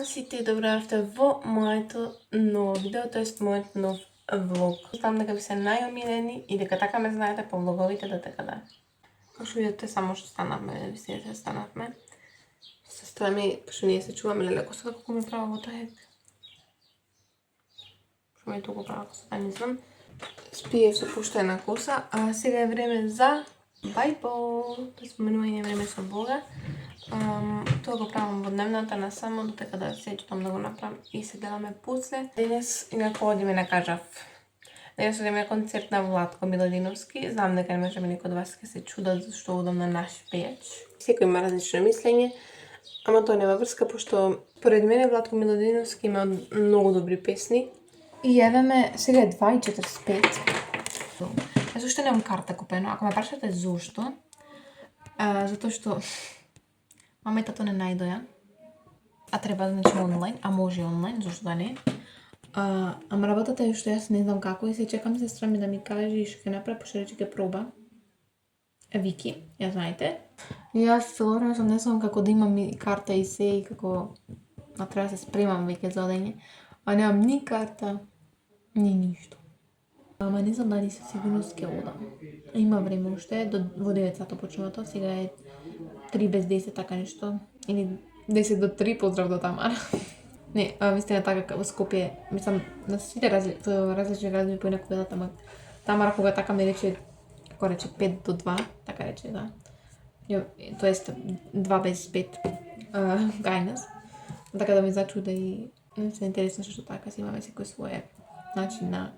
на сите и добро дојавте во моето ново видео, тоест мојот нов влог. Знам дека ви се најомилени и дека така ме знаете по влоговите, дека да. Како што видите, само што станавме, ви се станавме. Сестра ми, пошто ние се чуваме лелеко сега како ми права во тај. Што ми толку права коса, не знам. Спиев со пуштена коса, а сега е време за Bible, тоа споменување време со Бога. Тоа го правам во дневната на само додека да се читам да го направам и се гледаме после. Денес инако одиме на кажав. Денес одиме на концерт на Владко Миладиновски. Знам дека може би некои од вас ќе се чудат зашто одам на наш пејач. Секој има различно мислење, ама тоа нема врска, пошто поред мене Владко Миладиновски има многу добри песни. И евеме, сега е 2:45. Зашто немам карта купено? Ако ме прашате зошто, затоа што мама и тато не најдоја, а треба значи онлайн, а може онлайн, зашто да не. Ама работата е што јас не знам како и се чекам сестра ми да ми каже и што ќе направи, пошто рече ќе проба. Вики, ја знаете. И јас цело време сум не знам како да имам и карта и се и како треба да се спремам веќе за одење, а немам ни карта, ни ништо. Ама не знам дали със сигурност ќе одам. Има време уште, во 9 сато почнува тоа, сега е 3 без 10, така нешто. Или 10 до 3, поздрав до Тамара. Не, вистина така во Скопје, мислам, на сите различни градови поинаку велат, ама Тамара кога така ми рече, како рече 5 до 2, така рече, да. Тоест 2 без 5, гајнас. Така да ми зачуда и се интересно што така си имаме секој своје начин на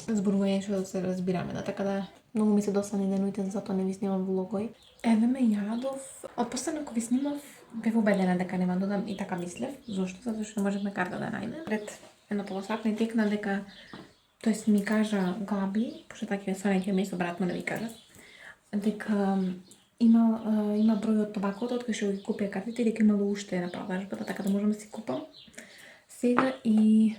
зборување што да се разбираме, да, така да многу ми се досадни денуите, затоа не ви снимам влогови. Еве ме јадов, од последно кога ви снимав, бев убедена дека нема да додам и така мислев. Зошто? Затоа што не можевме карта да најдеме. Пред едно полосат ми текна дека, тоест ми кажа Габи, пошто така сваѓање место брат му да ви кажа, дека има број од табакото од кој што ги купија картите и дека имало уште на продажбата, така да можам да си купам. Сега е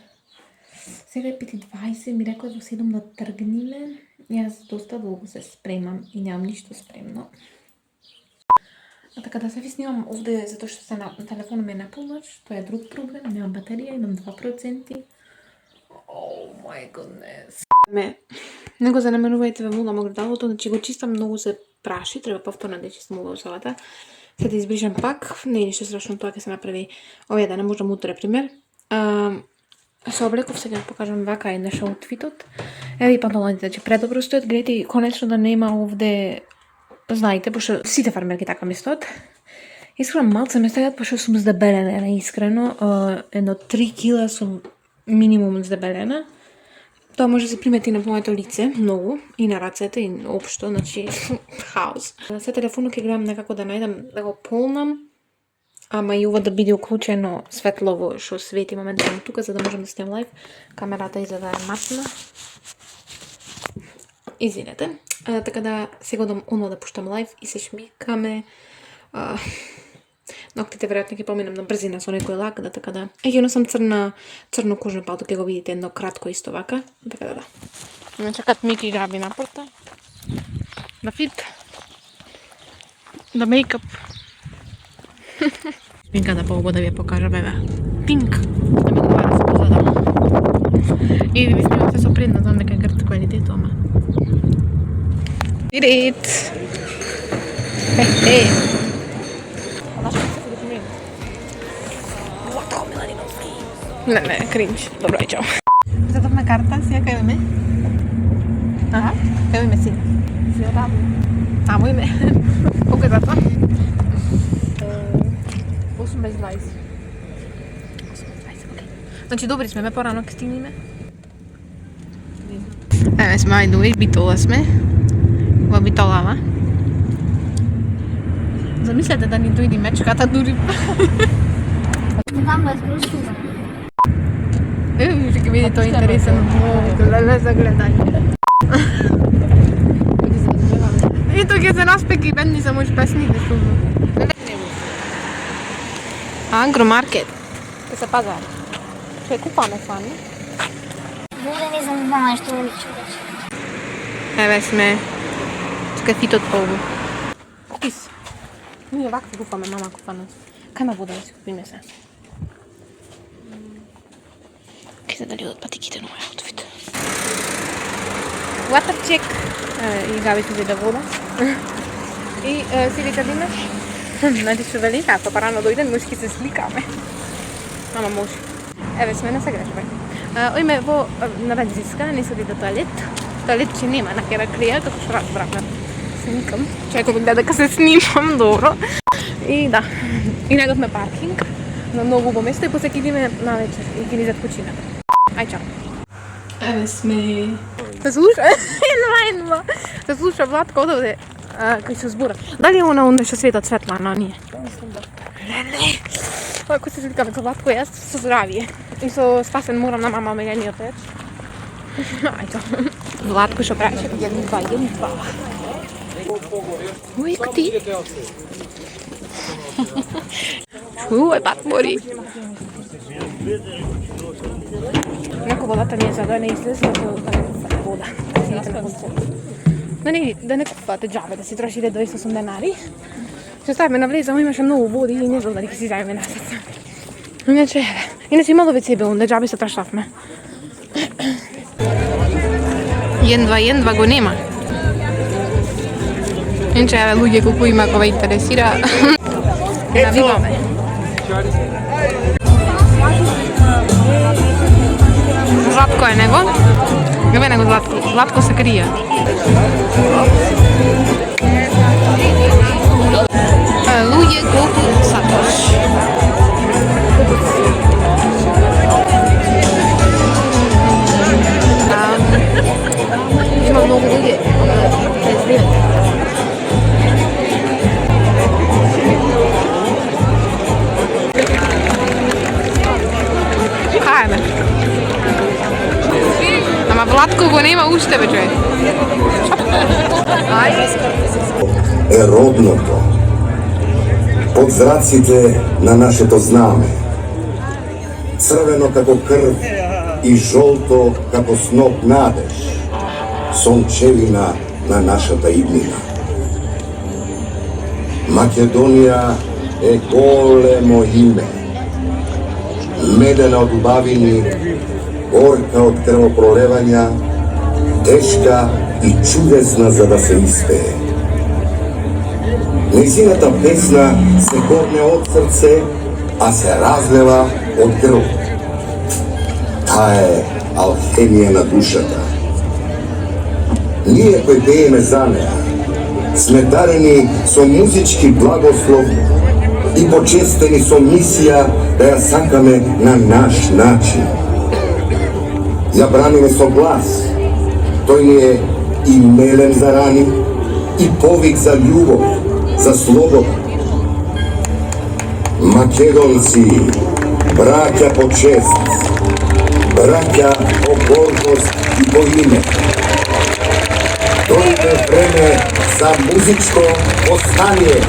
5:20, ми рекоа во 7 да тргниме. Јас доста долго се спремам и немам ништо спремно. Така да се ви снимам овде затоа што се на телефонот ми е наполнач, тоа е друг проблем, немам батерија, имам 2%. Oh my goodness. Не го занемарувајте во мулам огледалото, значи го чистам, многу се праши, треба повторно да чистам огледалото. Се да избришам пак, не е ништо страшно, тоа ќе се направи овој ден, можам утре пример. Се облеков, сега ќе покажам вака еднаш аутфитот. Еви панталоните, значи предобро стојат, гледате и конечно да нема овде, знаете, пошто сите фармерки така ми стојат. Искрено малце ме стаѓат, пошто сум здебелена, искрено, едно 3 кила сум минимум здебелена. Тоа може да се примети на моето лице, многу, и на рацете, и општо, значи, хаос. Се телефонот ќе гледам некако да најдам, да го полнам, ама и ова да биде уклучено светлово што свети моментално тука, за да можам да снимам лайв. Камерата изгледа е матна. Извинете. Така да сега одам оно да пуштам лайв и се шмикаме. Ноктите веројатно ќе поминам на брзина со некој лак, да така да. Ја носам црно кожно палто, ќе го видите едно кратко исто вака. Така да. Ме чекат Мики и Габи на порта. Да фит. Да мейкап. Пинка да по да ви ја покажам, еве. Пинк. Да ми одговара се позадам. И ви снимам се со предна, знам дека е грд квалитет, ама. Ирит! Хе-хе! Знаеш како се фотографирам? Владко Миладиновски. Не, кринж. Добро, ај чао. Задавме карта, сега кај име? Аха, кај име си? Си одам. Тамо име. Колко е за тоа? 8 без 20. 8 без 20, окей. Значи добри сме, ме порано ке стигнеме. Еве сме, ајде, Битола сме. Во Битолава. Замислете да ни дојди мечката дури. Там е скрушува. Еве, ќе види тој интересен влог, леле за гледање. И тоа ќе се наспеки бендни за мој песни да шумно. Агромаркет. Ке се пазар. Ке купаме фани. Може не занимава што да личи. Еве сме. С кафитот полу. Пис. Ние вака купаме, мама купа нас. Кај ме вода да си купиме се? Ке се дали од патиките на мој аутфит. Water check. И Габи си да вода. И си дека имаш? Значи што вели, ако парано дојдем, може ќе се сликаме. Ама може. Еве сме на сегрешбе. Оиме во на бензинска, не се оди до тоалет. Тоалет че нема на Хераклија, како што разбравме. Сникам. Чекам да дека се снимам, добро. И да. И најдовме паркинг на многу убаво место и после ќе идеме на вечер и ќе ни зад кучина. Ај чао. Еве сме. Се слуша. Едва. Се слуша Владко одовде кај се збора. Дали е она онde што светат светла, ние? Мислам да. Леле. Ако се сликаме со Владко, јас со здравие. И со спасен морам на мама омеljeniот реч. Ајто. Владко што правеше? 1-2. Уј, кти. Уј, пат мори. Неко водата не е за да не излезе, да не купате вода. Да не купате џабе, да си трошите 208 денари. Се ставиме на влезамо, имаше многу води и не знам дали ќе си зајме насад. Иначе, имало WC онде, џабе се траштавме. 1-2 го нема. Иначе, еве луѓе колку има кога интересира. Навиваме. Златко е него. Габе него Златко. Златко се крија. Луѓе колку сакаш. Има многу луѓе. Хајме. Ама Владко го нема уште, бе, човек. Е родното. Под зраците на нашето знаме. Црвено како крв и жолто како сноп надеж. Сончевина на нашата иднина. Македонија е големо име. Медена од убавини, горка од крвопролевања, тешка и чудесна за да се испее. Нејзината песна се горне од срце, а се разлева од грб. Таа е алхемија на душата. Ние кои пееме за неа, сме дарени со музички благослов и почестени со мисија да ја сакаме на наш начин. Ја браниме со глас, тој ни е и мелем за рани, и повик за љубов, за слобода. Македонци, браќа по чест, браќа по гордост и по име. Дојде време за музичко остание.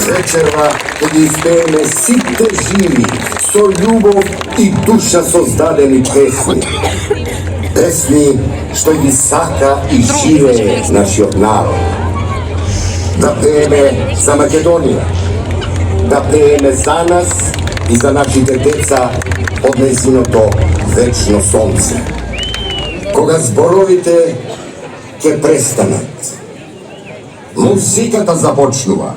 Вечерва ќе ги испееме сите живи, со љубов и душа создадени песни. Песни што ги сака и живее нашиот народ. Да пееме за Македонија, да пееме за нас и за нашите деца од нејзиното вечно сонце. Кога зборовите ќе престанат, музиката започнува.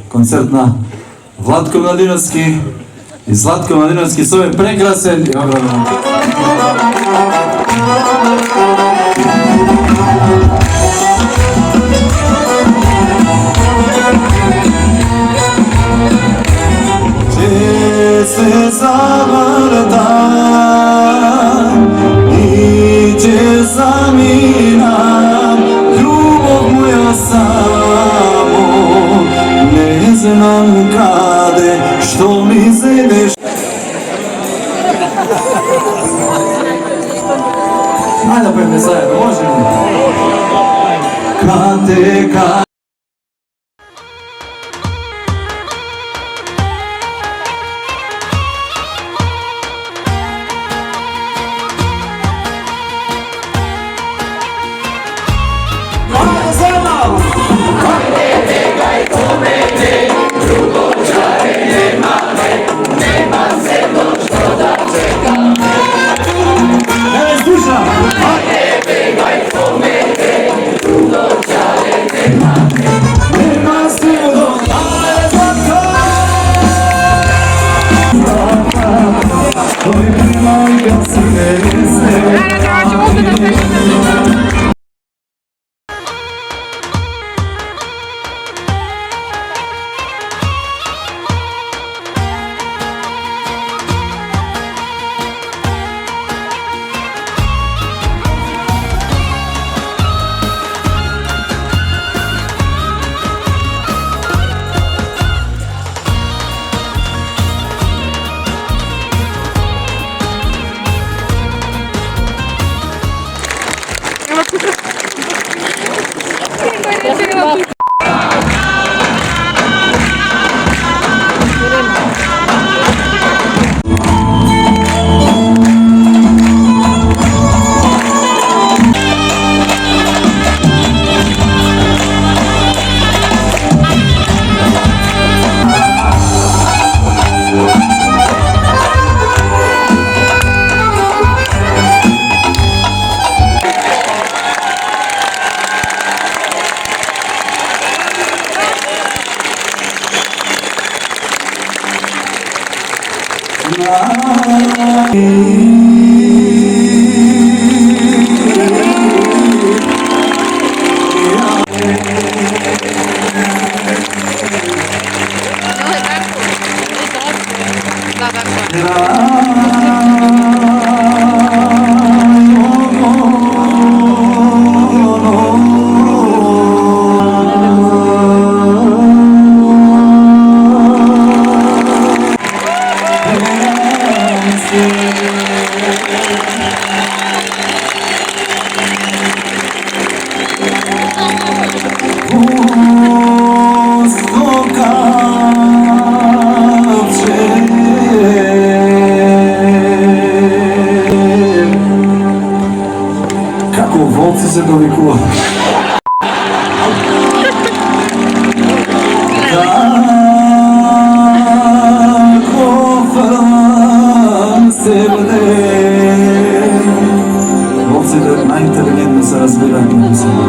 Концерт на Владко Младиновски И Златко Младиновски со е прекрасен и огромен. Че се заврта и че замина љубов моја само не знам каде што ми зедеш. Ајде да пеме заедно, може ли? Каде се довикува. Волците најинтелигентно се разбираат меѓу себе.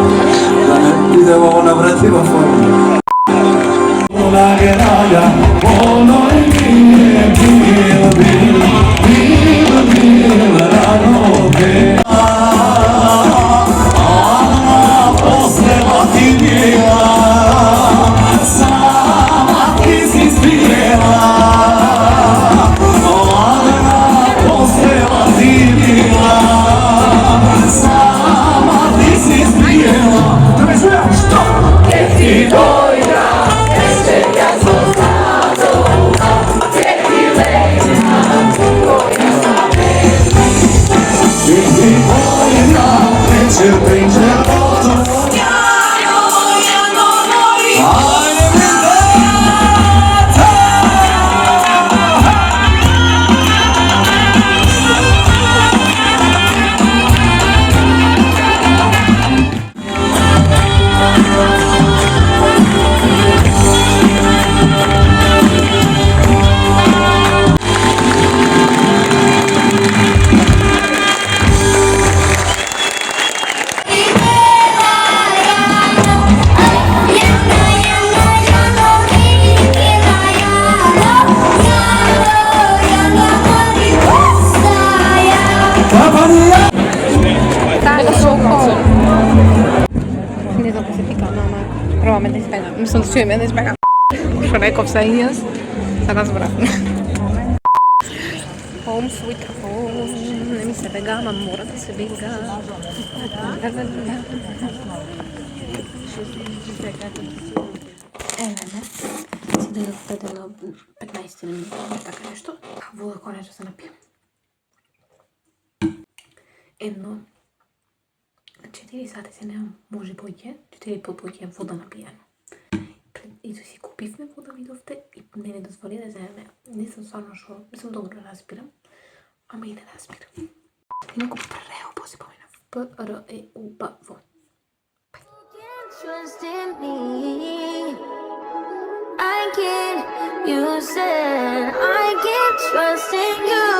Да не биде во навретлива форма. Што ме не избега. Што реков се и јас, се разбрав. Home sweet home, не ми се бега, ама мора да се бега. Еве, си дојдов на 15 минути, така нешто. Вода конечно се напијам. Едно 4 сати се немам, може поќе, 4 поќе вода напијано. И си купивме вода, видовте, и не ми дозволи да земеме. Не сум стварно шо, мислам добро разбирам, ама и не разбирам. Инаку прео поси поминав. П-Р-Е-У-Б-В. Trust in me. I can't, you said I can't trust in you.